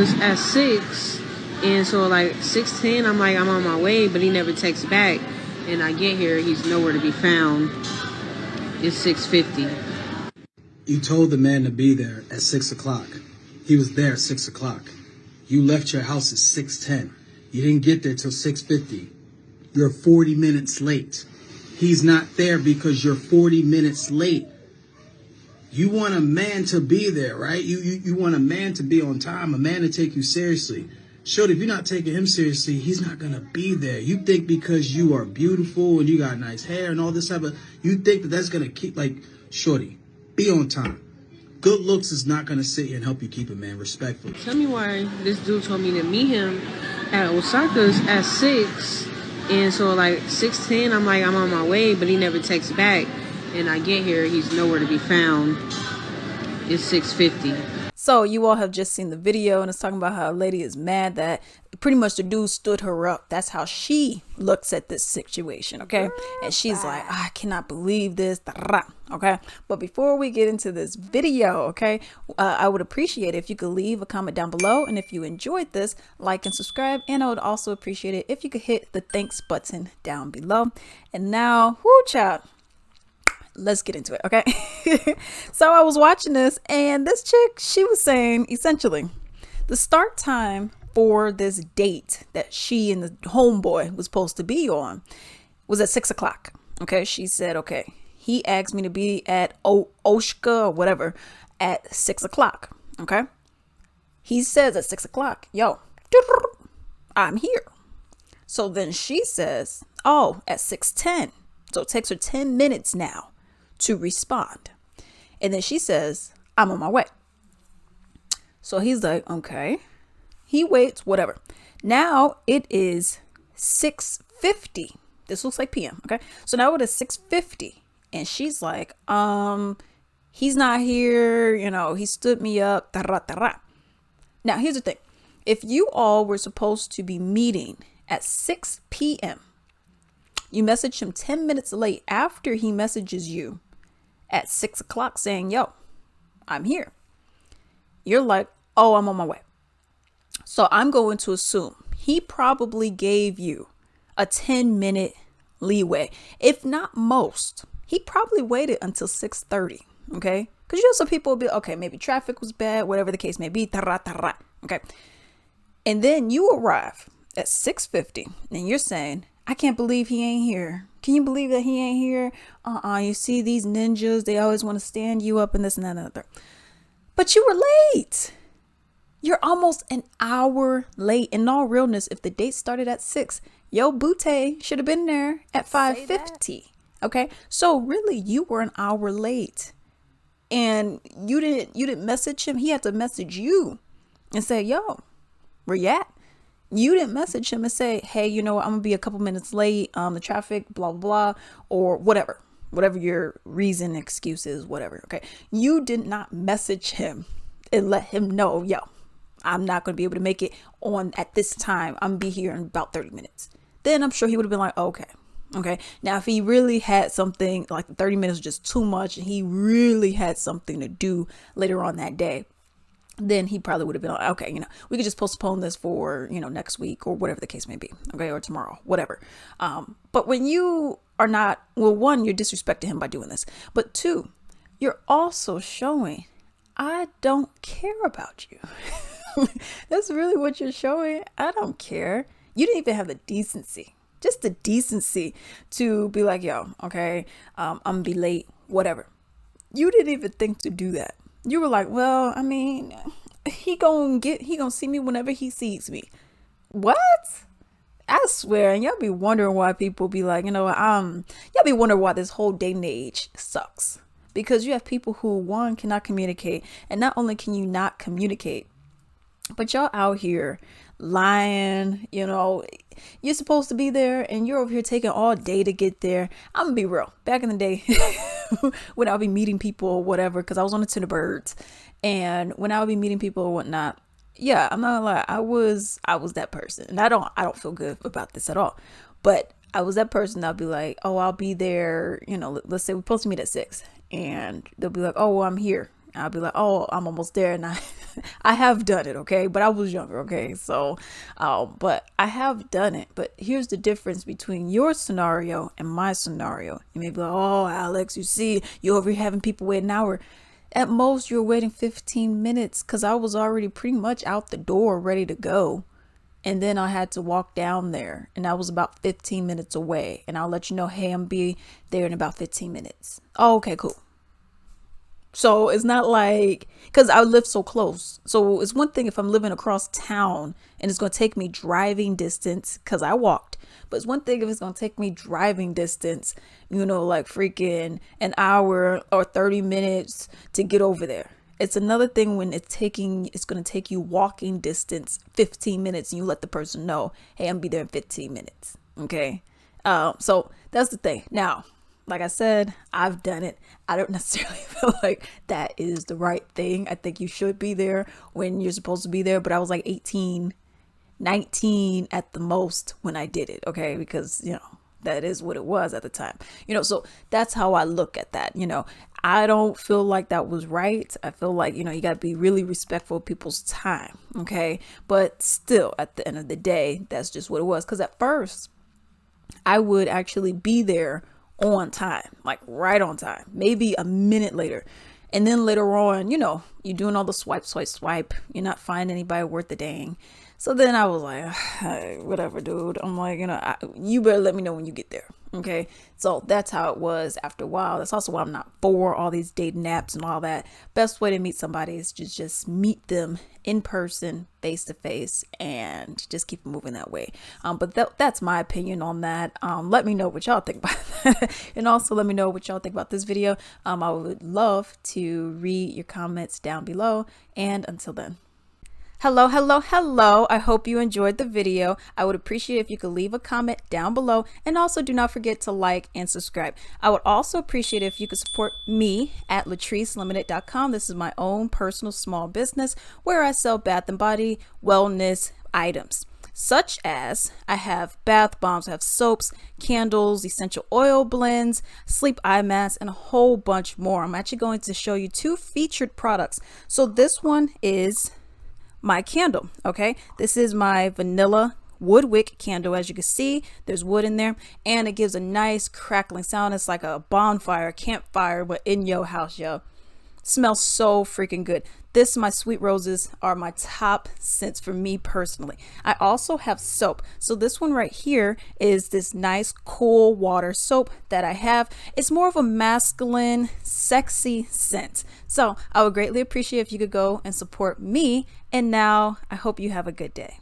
At 6, and so like 6:10, I'm like, I'm on my way, but he never texts back. And I get here, he's nowhere to be found. It's 6:50. You told the man to be there at 6 o'clock. He was there at 6 o'clock. You left your house at 6:10. You didn't get there till 6:50. You're 40 minutes late. He's not there because you're 40 minutes late. You want a man to be there, right? You want a man to be on time, a man to take you seriously. Shorty, if you're not taking him seriously, he's not going to be there. You think because you are beautiful and you got nice hair and all this type of, you think that that's going to keep, like, shorty, be on time. Good looks is not going to sit here and help you keep a man respectful. Tell me why this dude told me to meet him at Osaka's at 6. And so like 6:10, I'm like, I'm on my way, but he never texts back. And I get here, he's nowhere to be found. It's 6:50. So you all have just seen the video, and it's talking about how a lady is mad that pretty much the dude stood her up. That's how she looks at this situation, okay? And she's like, I cannot believe this, okay? But before we get into this video, okay, I would appreciate it if you could leave a comment down below. And if you enjoyed this, like and subscribe. And I would also appreciate it if you could hit the thanks button down below. And now, whoo, child. Let's get into it, okay? So I was watching this, and this chick, she was saying essentially the start time for this date that she and the homeboy was supposed to be on was at 6 o'clock. Okay, she said, okay, he asked me to be at Oshka or whatever at 6 o'clock. Okay, he says at 6 o'clock, yo, I'm here. So then she says, oh, at 6:10. So it takes her 10 minutes now to respond. And then she says, I'm on my way. So he's like, okay. He waits, whatever. Now it is 6:50. This looks like PM. Okay. So now it is 6:50. And she's like, he's not here. You know, he stood me up. Now here's the thing. If you all were supposed to be meeting at 6 p.m., you message him 10 minutes late after he messages you at 6 o'clock saying, yo, I'm here. You're like, oh, I'm on my way. So I'm going to assume he probably gave you a 10-minute leeway. If not most, he probably waited until 6:30. Okay. Because you know, some people will be, okay, maybe traffic was bad, whatever the case may be. Okay. And then you arrive at 6:50 and you're saying, I can't believe he ain't here. Can you believe that he ain't here? You see these ninjas, they always want to stand you up and this and that and other. But you were late. You're almost an hour late. In all realness, if the date started at 6, yo booty should have been there at 5:50. Okay? So really, you were an hour late. And you didn't message him. He had to message you and say, yo, where you at? You didn't message him and say, hey, you know what, I'm gonna be a couple minutes late. The traffic, blah, blah, blah, or whatever your reason, excuse is, whatever. Okay. You did not message him and let him know, yo, I'm not going to be able to make it on at this time. I'm gonna be here in about 30 minutes. Then I'm sure he would have been like, okay. Okay. Now, if he really had something like 30 minutes was just too much and he really had something to do later on that day, then he probably would have been like, okay, you know, we could just postpone this for, you know, next week or whatever the case may be. Okay. Or tomorrow, whatever. But when you are not, well, one, you're disrespecting him by doing this, but two, you're also showing, I don't care about you. That's really what you're showing. I don't care. You didn't even have the decency, just the decency to be like, yo, okay, I'm gonna be late, whatever. You didn't even think to do that. You were like, well, I mean, he gonna see me whenever he sees me. What? I swear, and y'all be wondering why people be like, you know, y'all be wondering why this whole day and age sucks. Because you have people who, one, cannot communicate, and not only can you not communicate, but y'all out here lying. You know, you're supposed to be there and you're over here taking all day to get there. I'm gonna be real. Back in the day when I'll be meeting people or whatever, because I was on the Tinderbirds, and when I would be meeting people or whatnot, yeah, I'm not gonna lie, I was that person, and I don't feel good about this at all, but I was that person that'll be like, oh, I'll be there, you know, let's say we're supposed to meet at 6, and they'll be like, oh, well, I'm here. I'll be like, oh, I'm almost there. And I have done it, okay? But I was younger, okay? So, but I have done it. But here's the difference between your scenario and my scenario. You may be like, oh, Alex, you see, you're over here having people wait an hour. At most, you're waiting 15 minutes because I was already pretty much out the door ready to go. And then I had to walk down there, and I was about 15 minutes away. And I'll let you know, hey, I'm be there in about 15 minutes. Oh, okay, cool. So it's not like, because I live so close. So it's one thing if I'm living across town and it's going to take me driving distance because I walked. But it's one thing if it's going to take me driving distance, like freaking an hour or 30 minutes to get over there. It's another thing when it's going to take you walking distance 15 minutes and you let the person know, hey, I'm be there in 15 minutes. Okay. So that's the thing. Now, like I said, I've done it. I don't necessarily feel like that is the right thing. I think you should be there when you're supposed to be there. But I was like 18, 19 at the most when I did it. Okay. Because, that is what it was at the time, so that's how I look at that. I don't feel like that was right. I feel like, you got to be really respectful of people's time. Okay. But still, at the end of the day, that's just what it was. Because at first I would actually be there on time, like right on time, maybe a minute later. And then later on, you're doing all the swipe. You're not finding anybody worth the dang. So then I was like, whatever, dude. I'm like, you better let me know when you get there. Okay. So that's how it was after a while. That's also why I'm not for all these dating apps and all that. Best way to meet somebody is to just meet them in person, face to face, and just keep moving that way. But that's my opinion on that. Let me know what y'all think about that. And also let me know what y'all think about this video. I would love to read your comments down below. And until then. Hello. I hope you enjoyed the video. I would appreciate if you could leave a comment down below, and also do not forget to like and subscribe. I would also appreciate if you could support me at latricelimited.com. This is my own personal small business where I sell bath and body wellness items, such as I have bath bombs, I have soaps, candles, essential oil blends, sleep eye masks, and a whole bunch more. I'm actually going to show you 2 featured products. So this one is my candle. Okay, this is my vanilla wood wick candle. As you can see, there's wood in there, and it gives a nice crackling sound. It's like a bonfire, campfire, but in your house, yo. Smells so freaking good. This, my sweet roses, are my top scents for me personally. I also have soap. So this one right here is this nice cool water soap that I have. It's more of a masculine, sexy scent. So I would greatly appreciate if you could go and support me. And now I hope you have a good day.